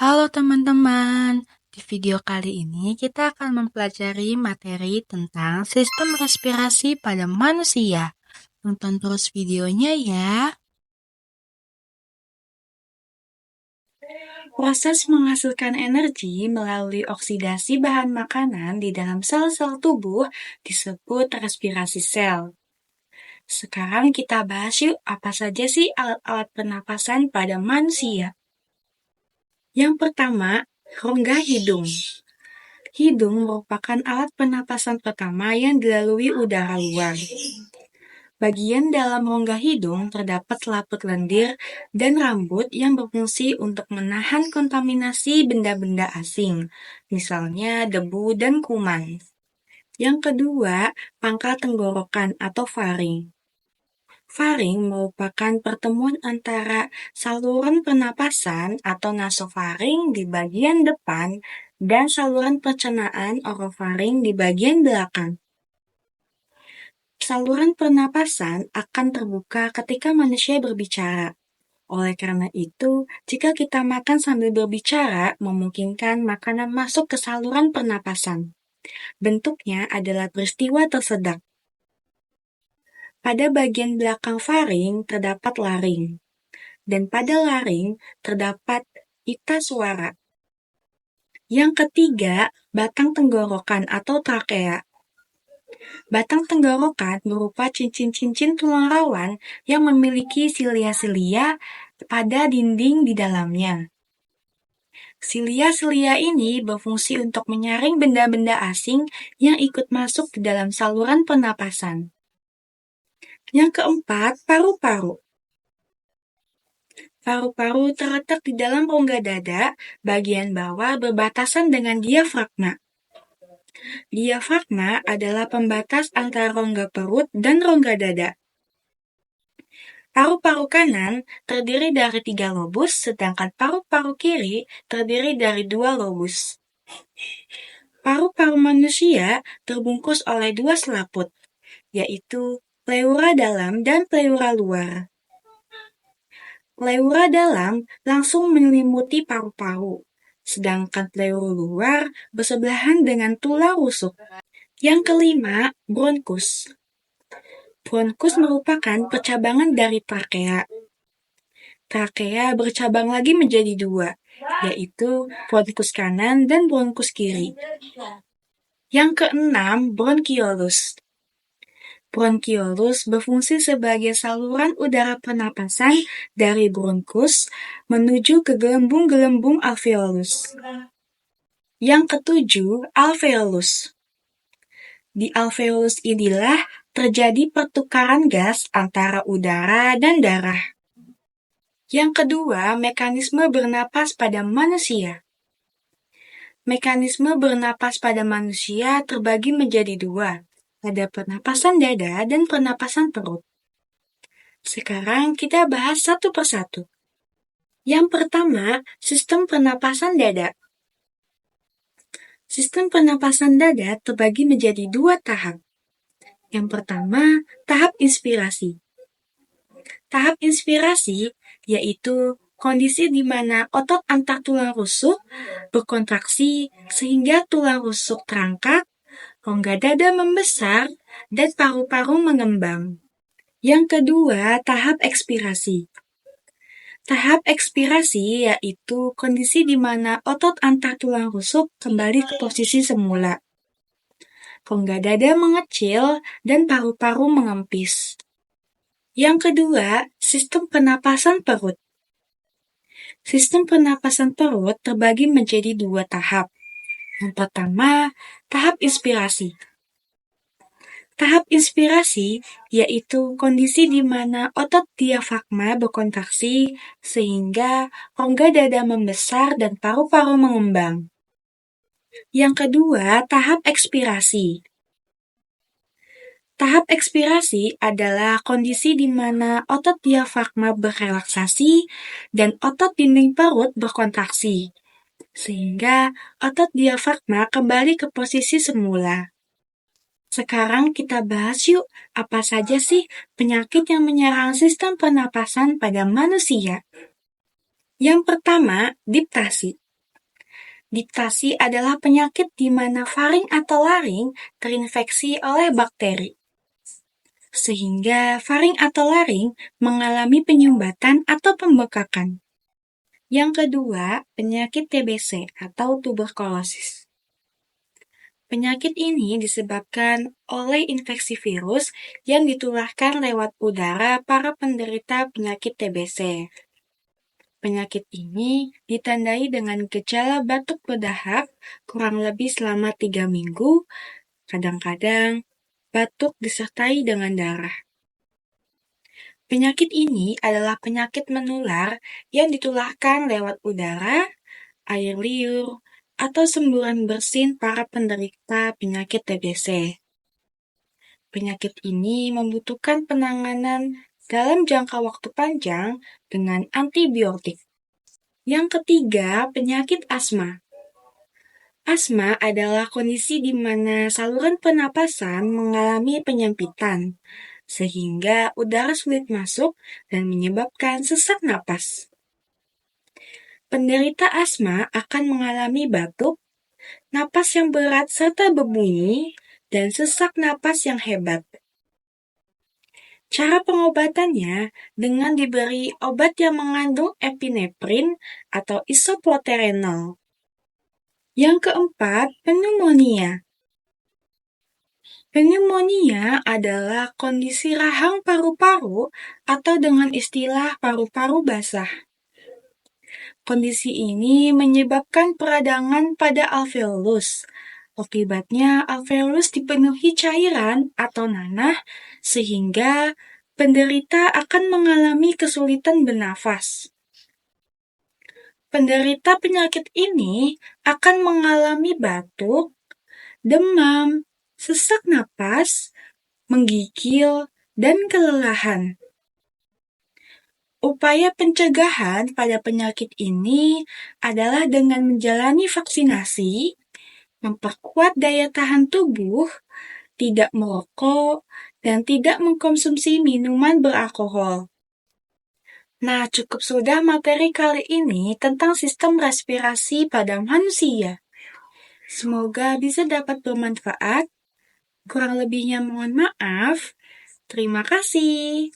Halo teman-teman, di video kali ini kita akan mempelajari materi tentang sistem respirasi pada manusia. Tonton terus videonya ya. Proses menghasilkan energi melalui oksidasi bahan makanan di dalam sel-sel tubuh disebut respirasi sel. Sekarang kita bahas yuk apa saja sih alat-alat pernapasan pada manusia. Yang pertama, rongga hidung. Hidung merupakan alat pernapasan pertama yang dilalui udara luar. Bagian dalam rongga hidung terdapat selaput lendir dan rambut yang berfungsi untuk menahan kontaminasi benda-benda asing, misalnya debu dan kuman. Yang kedua, pangkal tenggorokan atau faring. Faring merupakan pertemuan antara saluran pernapasan atau nasofaring di bagian depan dan saluran pencernaan orofaring di bagian belakang. Saluran pernapasan akan terbuka ketika manusia berbicara. Oleh karena itu, jika kita makan sambil berbicara, memungkinkan makanan masuk ke saluran pernapasan. Bentuknya adalah peristiwa tersedak. Pada bagian belakang faring terdapat laring, dan pada laring terdapat pita suara. Yang ketiga, batang tenggorokan atau trakea. Batang tenggorokan berupa cincin-cincin tulang rawan yang memiliki silia-silia pada dinding di dalamnya. Silia-silia ini berfungsi untuk menyaring benda-benda asing yang ikut masuk ke dalam saluran pernapasan. Yang keempat, paru-paru. Paru-paru terletak di dalam rongga dada, bagian bawah berbatasan dengan diafragma. Diafragma adalah pembatas antara rongga perut dan rongga dada. Paru-paru kanan terdiri dari 3 lobus, sedangkan paru-paru kiri terdiri dari 2 lobus. Paru-paru manusia terbungkus oleh 2 selaput, yaitu pleura dalam dan pleura luar. Pleura dalam langsung menyelimuti paru-paru, sedangkan pleura luar bersebelahan dengan tulang rusuk. Yang kelima, bronkus. Bronkus merupakan percabangan dari trakea. Trakea bercabang lagi menjadi 2, yaitu bronkus kanan dan bronkus kiri. Yang keenam, bronkiolus. Bronkiolus berfungsi sebagai saluran udara pernapasan dari bronkus menuju ke gelembung-gelembung alveolus. Yang ketujuh, alveolus. Di alveolus inilah terjadi pertukaran gas antara udara dan darah. Yang kedua, mekanisme bernapas pada manusia. Mekanisme bernapas pada manusia terbagi menjadi 2. Ada pernapasan dada dan pernapasan perut. Sekarang kita bahas satu persatu. Yang pertama, sistem pernapasan dada. Sistem pernapasan dada terbagi menjadi 2 tahap. Yang pertama, tahap inspirasi. Tahap inspirasi yaitu kondisi di mana otot antar tulang rusuk berkontraksi sehingga tulang rusuk terangkat, rongga dada membesar, dan paru-paru mengembang. Yang kedua, tahap ekspirasi. Tahap ekspirasi yaitu kondisi di mana otot antar tulang rusuk kembali ke posisi semula. Rongga dada mengecil dan paru-paru mengempis. Yang kedua, sistem pernapasan perut. Sistem pernapasan perut terbagi menjadi 2 tahap. Yang pertama, tahap inspirasi. Tahap inspirasi yaitu kondisi di mana otot diafragma berkontraksi sehingga rongga dada membesar dan paru-paru mengembang. Yang kedua, tahap ekspirasi. Tahap ekspirasi adalah kondisi di mana otot diafragma berrelaksasi dan otot dinding perut berkontraksi, sehingga otot diafragma kembali ke posisi semula. Sekarang kita bahas yuk, apa saja sih penyakit yang menyerang sistem pernapasan pada manusia. Yang pertama, diftasi. Diftasi adalah penyakit di mana faring atau laring terinfeksi oleh bakteri, sehingga faring atau laring mengalami penyumbatan atau pembekakan. Yang kedua, penyakit TBC atau tuberkulosis. Penyakit ini disebabkan oleh infeksi virus yang ditularkan lewat udara para penderita penyakit TBC. Penyakit ini ditandai dengan gejala batuk berdahak kurang lebih selama 3 minggu, kadang-kadang batuk disertai dengan darah. Penyakit ini adalah penyakit menular yang ditularkan lewat udara, air liur, atau semburan bersin para penderita penyakit TBC. Penyakit ini membutuhkan penanganan dalam jangka waktu panjang dengan antibiotik. Yang ketiga, penyakit asma. Asma adalah kondisi di mana saluran pernapasan mengalami penyempitan, sehingga udara sulit masuk dan menyebabkan sesak napas. Penderita asma akan mengalami batuk, napas yang berat serta berbunyi, dan sesak napas yang hebat. Cara pengobatannya dengan diberi obat yang mengandung epinefrin atau isoproterenol. Yang keempat, pneumonia. Pneumonia adalah kondisi rahang paru-paru atau dengan istilah paru-paru basah. Kondisi ini menyebabkan peradangan pada alveolus. Akibatnya, alveolus dipenuhi cairan atau nanah sehingga penderita akan mengalami kesulitan bernafas. Penderita penyakit ini akan mengalami batuk, demam, sesak napas, menggigil, dan kelelahan. Upaya pencegahan pada penyakit ini adalah dengan menjalani vaksinasi, memperkuat daya tahan tubuh, tidak merokok, dan tidak mengkonsumsi minuman beralkohol. Nah, cukup sudah materi kali ini tentang sistem respirasi pada manusia. Semoga bisa dapat bermanfaat. Kurang lebihnya mohon maaf. Terima kasih.